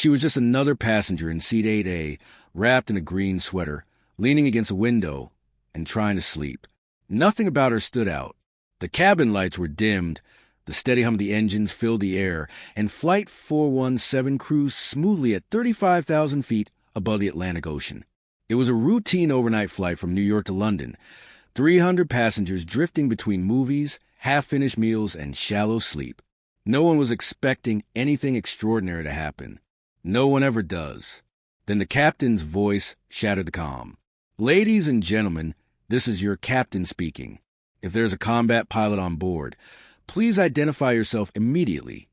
She was just another passenger in seat 8A, wrapped in a green sweater, leaning against a window and trying to sleep. Nothing about her stood out. The cabin lights were dimmed, the steady hum of the engines filled the air, and Flight 417 cruised smoothly at 35,000 feet above the Atlantic Ocean. It was a routine overnight flight from New York to London, 300 passengers drifting between movies, half-finished meals, and shallow sleep. No one was expecting anything extraordinary to happen. No one ever does. Then the captain's voice shattered the calm. "Ladies and gentlemen, this is your captain speaking. If there's a combat pilot on board, please identify yourself immediately."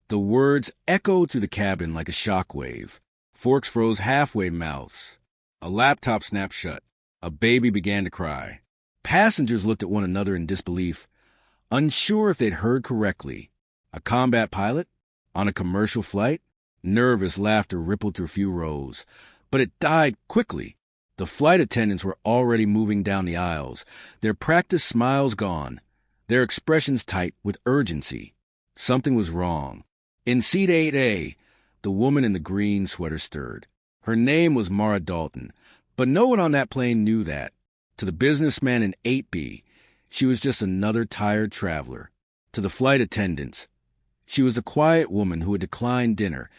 The words echoed through the cabin like a shockwave. Forks froze halfway mouths. A laptop snapped shut. A baby began to cry. Passengers looked at one another in disbelief, unsure if they'd heard correctly. A combat pilot? On a commercial flight? Nervous laughter rippled through a few rows, but it died quickly. The flight attendants were already moving down the aisles, their practiced smiles gone, their expressions tight with urgency. Something was wrong. In seat 8A, the woman in the green sweater stirred. Her name was Mara Dalton, but no one on that plane knew that. To the businessman in 8B, she was just another tired traveler. To the flight attendants, she was a quiet woman who had declined dinner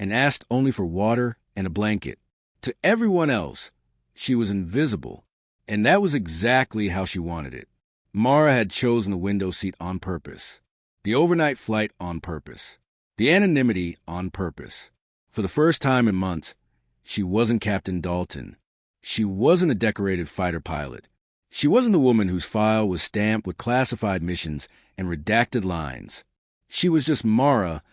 and asked only for water and a blanket. To everyone else, she was invisible, and that was exactly how she wanted it. Mara had chosen the window seat on purpose, the overnight flight on purpose, the anonymity on purpose. For the first time in months, she wasn't Captain Dalton. She wasn't a decorated fighter pilot. She wasn't the woman whose file was stamped with classified missions and redacted lines. She was just Mara,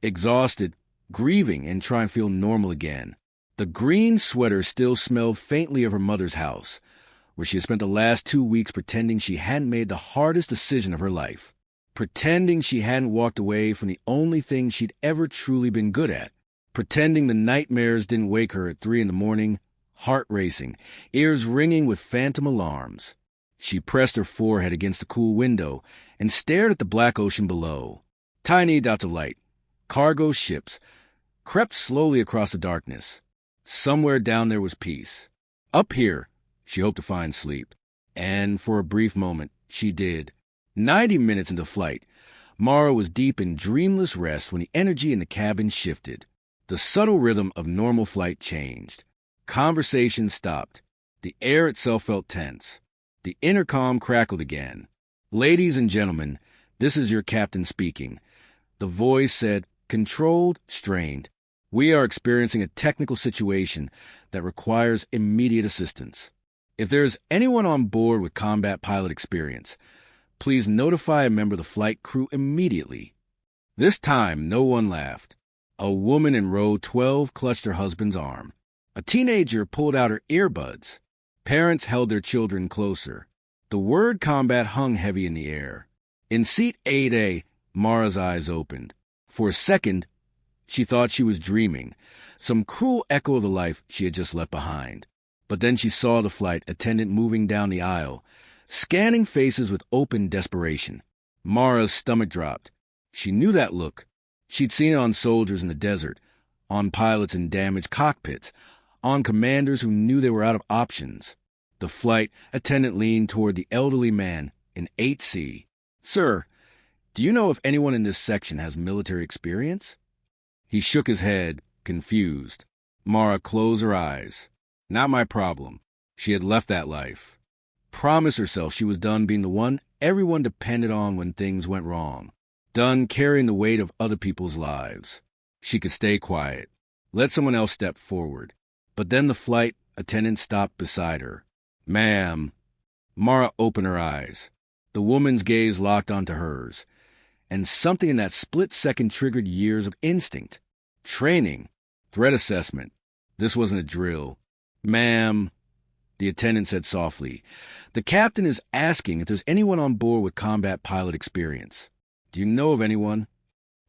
exhausted, grieving, and trying to feel normal again. The green sweater still smelled faintly of her mother's house, where she had spent the last 2 weeks pretending she hadn't made the hardest decision of her life, pretending she hadn't walked away from the only thing she'd ever truly been good at, pretending the nightmares didn't wake her at 3 a.m, heart racing, ears ringing with phantom alarms. She pressed her forehead against the cool window and stared at the black ocean below. Tiny dots of light, cargo ships, crept slowly across the darkness. Somewhere down there was peace. Up here, she hoped to find sleep. And for a brief moment, she did. 90 minutes into flight, Mara was deep in dreamless rest when the energy in the cabin shifted. The subtle rhythm of normal flight changed. Conversation stopped. The air itself felt tense. The intercom crackled again. "Ladies and gentlemen, this is your captain speaking." The voice said, controlled, strained, "We are experiencing a technical situation that requires immediate assistance. If there is anyone on board with combat pilot experience, please notify a member of the flight crew immediately." This time, no one laughed. A woman in row 12 clutched her husband's arm. A teenager pulled out her earbuds. Parents held their children closer. The word combat hung heavy in the air. In seat 8A, Mara's eyes opened. For a second, she thought she was dreaming, some cruel echo of the life she had just left behind. But then she saw the flight attendant moving down the aisle, scanning faces with open desperation. Mara's stomach dropped. She knew that look. She'd seen it on soldiers in the desert, on pilots in damaged cockpits, on commanders who knew they were out of options. The flight attendant leaned toward the elderly man in 8C. "Sir, do you know if anyone in this section has military experience?" He shook his head, confused. Mara closed her eyes. Not my problem. She had left that life. Promised herself she was done being the one everyone depended on when things went wrong. Done carrying the weight of other people's lives. She could stay quiet. Let someone else step forward. But then the flight attendant stopped beside her. "Ma'am." Mara opened her eyes. The woman's gaze locked onto hers. And something in that split second triggered years of instinct. Training. Threat assessment. This wasn't a drill. "Ma'am," the attendant said softly, "the captain is asking if there's anyone on board with combat pilot experience. Do you know of anyone?"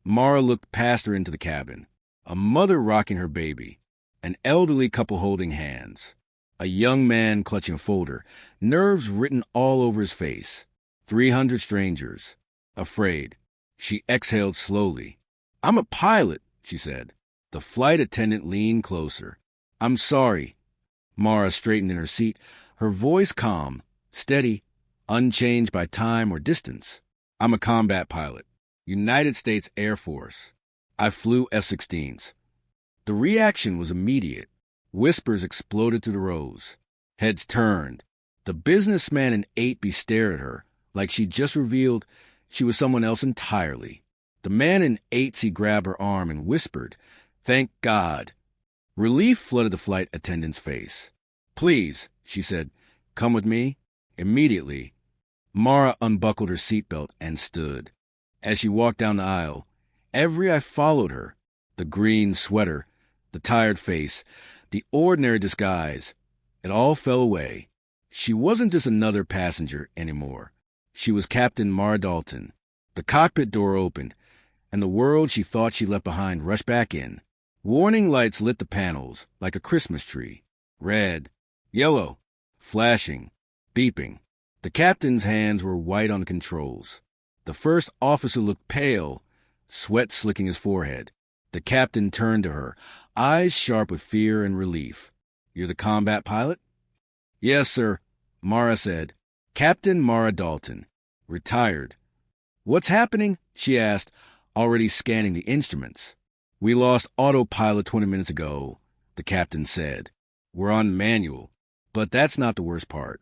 Mara looked past her into the cabin. A mother rocking her baby. An elderly couple holding hands. A young man clutching a folder, nerves written all over his face. 300 strangers. Afraid. She exhaled slowly. "I'm a pilot," she said. The flight attendant leaned closer. "I'm sorry." Mara straightened in her seat, her voice calm, steady, unchanged by time or distance. "I'm a combat pilot. United States Air Force. I flew F-16s. The reaction was immediate. Whispers exploded through the rows. Heads turned. The businessman in 8B stared at her, like she'd just revealed she was someone else entirely. The man in 8C grabbed her arm and whispered, "Thank God." Relief flooded the flight attendant's face. "Please," she said, "come with me." Immediately, Mara unbuckled her seatbelt and stood. As she walked down the aisle, every eye followed her. The green sweater, the tired face, the ordinary disguise. It all fell away. She wasn't just another passenger anymore. She was Captain Mara Dalton. The cockpit door opened, and the world she thought she left behind rushed back in. Warning lights lit the panels like a Christmas tree. Red, yellow, flashing, beeping. The captain's hands were white on the controls. The first officer looked pale, sweat slicking his forehead. The captain turned to her, eyes sharp with fear and relief. "You're the combat pilot?" "Yes, sir," Mara said. "Captain Mara Dalton. Retired." "What's happening?" she asked, already scanning the instruments. "We lost autopilot 20 minutes ago," the captain said. "We're on manual, but that's not the worst part."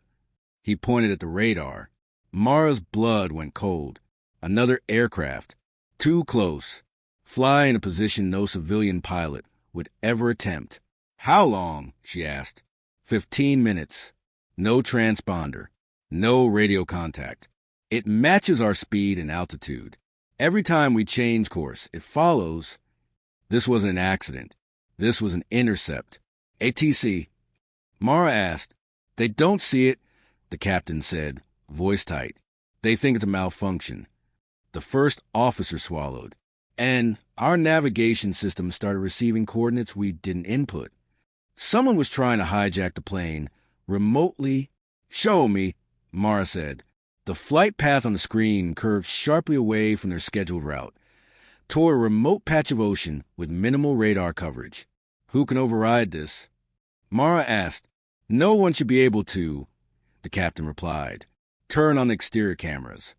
He pointed at the radar. Mara's blood went cold. Another aircraft. Too close. Fly in a position no civilian pilot would ever attempt. "How long?" she asked. 15 minutes. No transponder. No radio contact. It matches our speed and altitude. Every time we change course, it follows. This wasn't an accident. This was an intercept. ATC. Mara asked. "They don't see it," the captain said, voice tight. "They think it's a malfunction." The first officer swallowed. "And our navigation system started receiving coordinates we didn't input. Someone was trying to hijack the plane remotely." "Show me," Mara said. The flight path on the screen curved sharply away from their scheduled route, toward a remote patch of ocean with minimal radar coverage. "Who can override this?" Mara asked. "No one should be able to," the captain replied. "Turn on the exterior cameras."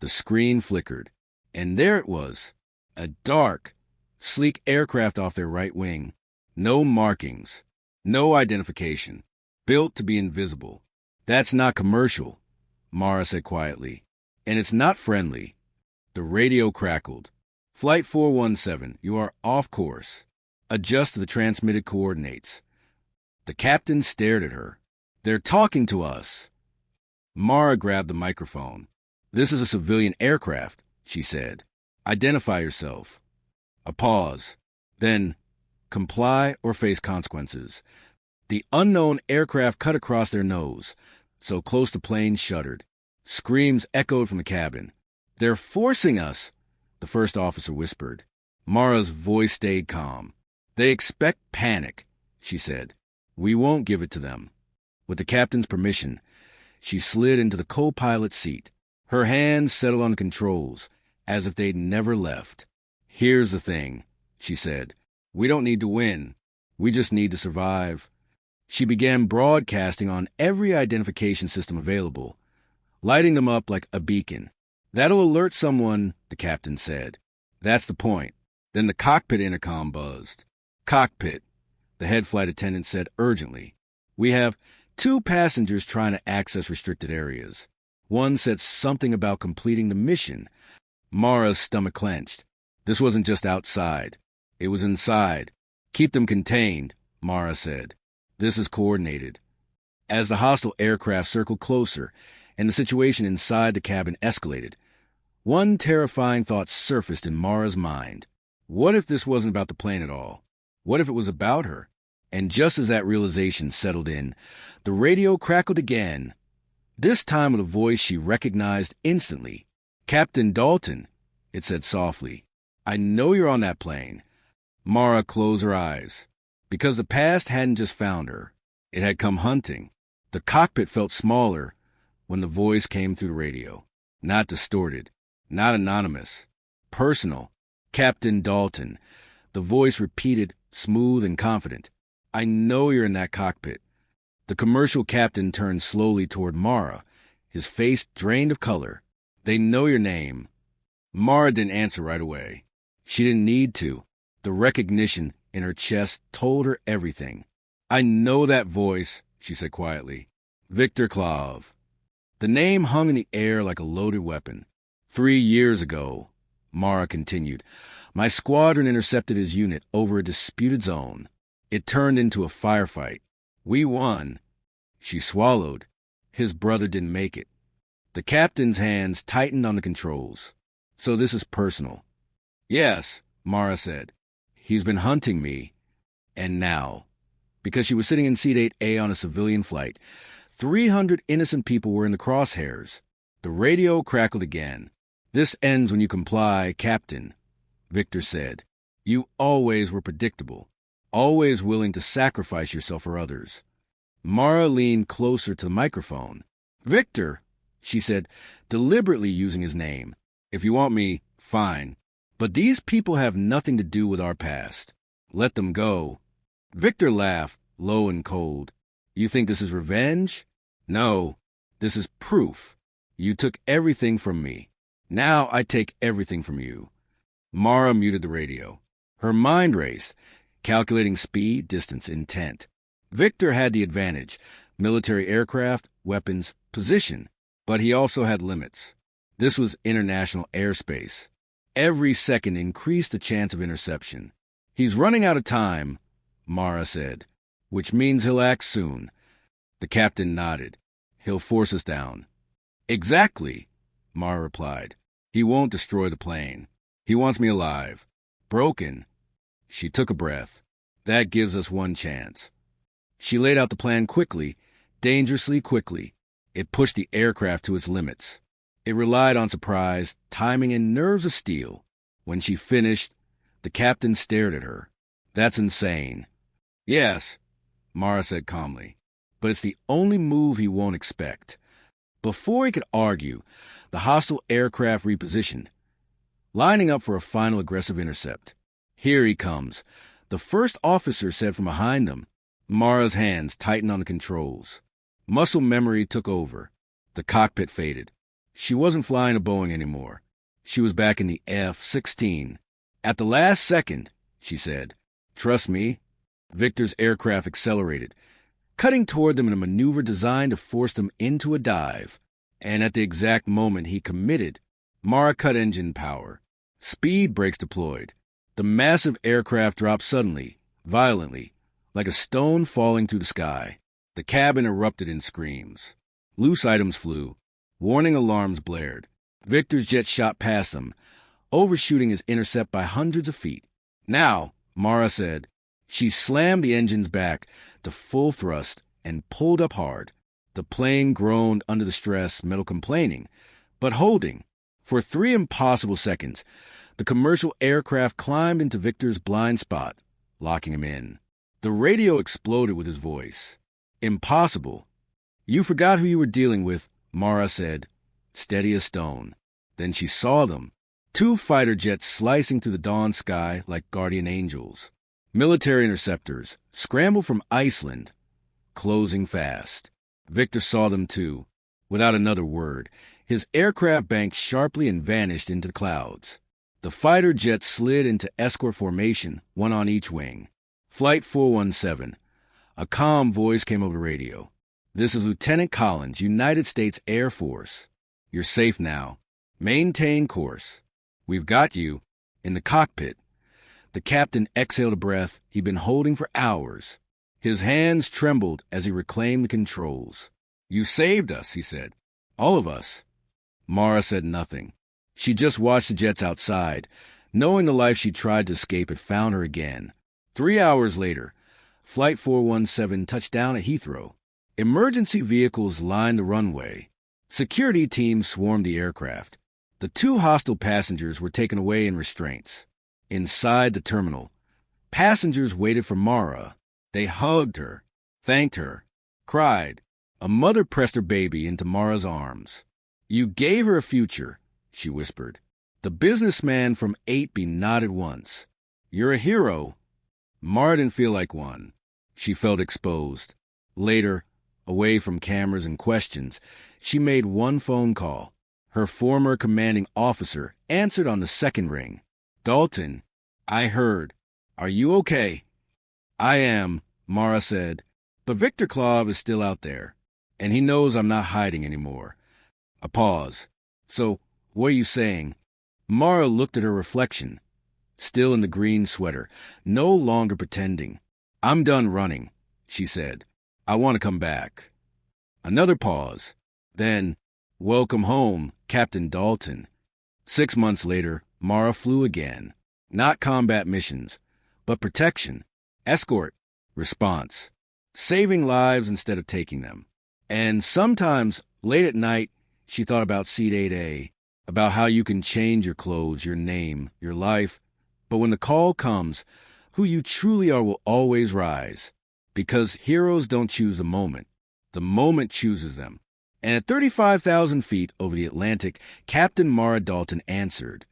The screen flickered, and there it was, a dark, sleek aircraft off their right wing. No markings, no identification, built to be invisible. "That's not commercial," Mara said quietly, "and it's not friendly." The radio crackled. "Flight 417, you are off course. Adjust to the transmitted coordinates." The captain stared at her. "They're talking to us." Mara grabbed the microphone. "This is a civilian aircraft," she said. "Identify yourself." A pause. Then, "Comply or face consequences." The unknown aircraft cut across their nose, so close the plane shuddered. Screams echoed from the cabin. "They're forcing us," the first officer whispered. Mara's voice stayed calm. "They expect panic," she said. "We won't give it to them." With the captain's permission, she slid into the co-pilot seat. Her hands settled on the controls, as if they'd never left. "Here's the thing," she said. "We don't need to win. We just need to survive." She began broadcasting on every identification system available, lighting them up like a beacon. "That'll alert someone," the captain said. "That's the point." Then the cockpit intercom buzzed. "Cockpit," the head flight attendant said urgently. "We have 2 passengers trying to access restricted areas." One said something about completing the mission. Mara's stomach clenched. This wasn't just outside. It was inside. "Keep them contained," Mara said. "This is coordinated." As the hostile aircraft circled closer and the situation inside the cabin escalated, one terrifying thought surfaced in Mara's mind. What if this wasn't about the plane at all? What if it was about her? And just as that realization settled in, the radio crackled again, this time with a voice she recognized instantly. "Captain Dalton," it said softly. "I know you're on that plane." Mara closed her eyes. Because the past hadn't just found her. It had come hunting. The cockpit felt smaller when the voice came through the radio. Not distorted. Not anonymous. Personal. "Captain Dalton, The voice repeated, smooth and confident. I know you're in that cockpit. The commercial captain turned slowly toward Mara, his face drained of color. They know your name. Mara didn't answer right away. She didn't need to. The recognition in her chest told her everything. I know that voice, she said quietly. Victor Clav. The name hung in the air like a loaded weapon. 3 years ago, Mara continued, my squadron intercepted his unit over a disputed zone. It turned into a firefight. We won. She swallowed. His brother didn't make it. The captain's hands tightened on the controls. So this is personal. Yes, Mara said. He's been hunting me. And now, because she was sitting in seat 8A on a civilian flight, 300 innocent people were in the crosshairs. The radio crackled again. This ends when you comply, Captain, Victor said. You always were predictable, always willing to sacrifice yourself for others. Mara leaned closer to the microphone. Victor, she said, deliberately using his name. If you want me, fine. But these people have nothing to do with our past. Let them go. Victor laughed, low and cold. You think this is revenge? No, this is proof. You took everything from me. Now I take everything from you. Mara muted the radio. Her mind raced, calculating speed, distance, intent. Victor had the advantage, military aircraft, weapons, position, but he also had limits. This was international airspace. Every second increased the chance of interception. He's running out of time, Mara said, which means he'll act soon. The captain nodded. He'll force us down. Exactly, Mara replied. He won't destroy the plane. He wants me alive. Broken. She took a breath. That gives us one chance. She laid out the plan quickly, dangerously quickly. It pushed the aircraft to its limits. It relied on surprise, timing, and nerves of steel. When she finished, the captain stared at her. That's insane. Yes, Mara said calmly, but it's the only move he won't expect. Before he could argue, the hostile aircraft repositioned, lining up for a final aggressive intercept. Here he comes, the first officer said from behind them. Mara's hands tightened on the controls. Muscle memory took over. The cockpit faded. She wasn't flying a Boeing anymore. She was back in the F-16. At the last second, she said, trust me. Victor's aircraft accelerated, cutting toward them in a maneuver designed to force them into a dive. And at the exact moment he committed, Mara cut engine power. Speed brakes deployed. The massive aircraft dropped suddenly, violently, like a stone falling through the sky. The cabin erupted in screams. Loose items flew. Warning alarms blared. Victor's jet shot past them, overshooting his intercept by hundreds of feet. Now, Mara said. She slammed the engines back to full thrust and pulled up hard. The plane groaned under the stress, metal complaining, but holding. For 3 impossible seconds, the commercial aircraft climbed into Victor's blind spot, locking him in. The radio exploded with his voice. Impossible. You forgot who you were dealing with, Mara said, steady as stone. Then she saw them, 2 fighter jets slicing through the dawn sky like guardian angels. Military interceptors, scrambled from Iceland, closing fast. Victor saw them too. Without another word, his aircraft banked sharply and vanished into the clouds. The fighter jets slid into escort formation, 1 on each wing. Flight 417. A calm voice came over the radio. This is Lieutenant Collins, United States Air Force. You're safe now. Maintain course. We've got you. In the cockpit. The captain exhaled a breath he'd been holding for hours. His hands trembled as he reclaimed the controls. You saved us, he said. All of us. Mara said nothing. She just watched the jets outside, knowing the life she tried to escape had found her again. 3 hours later, Flight 417 touched down at Heathrow. Emergency vehicles lined the runway. Security teams swarmed the aircraft. The 2 hostile passengers were taken away in restraints. Inside the terminal, passengers waited for Mara. They hugged her, thanked her, cried. A mother pressed her baby into Mara's arms. You gave her a future, she whispered. The businessman from 8B nodded once. You're a hero. Mara didn't feel like one. She felt exposed. Later, away from cameras and questions, she made one phone call. Her former commanding officer answered on the second ring. "Dalton, I heard. Are you okay?" "I am," Mara said, "but Victor Klav is still out there, and he knows I'm not hiding anymore." A pause. "So, what are you saying?" Mara looked at her reflection, still in the green sweater, no longer pretending. "I'm done running," she said. "I want to come back." Another pause. Then, "Welcome home, Captain Dalton." 6 months later, Mara flew again. Not combat missions, but protection, escort, response, saving lives instead of taking them. And sometimes, late at night, she thought about Seat 8A, about how you can change your clothes, your name, your life. But when the call comes, who you truly are will always rise. Because heroes don't choose the moment chooses them. And at 35,000 feet over the Atlantic, Captain Mara Dalton answered.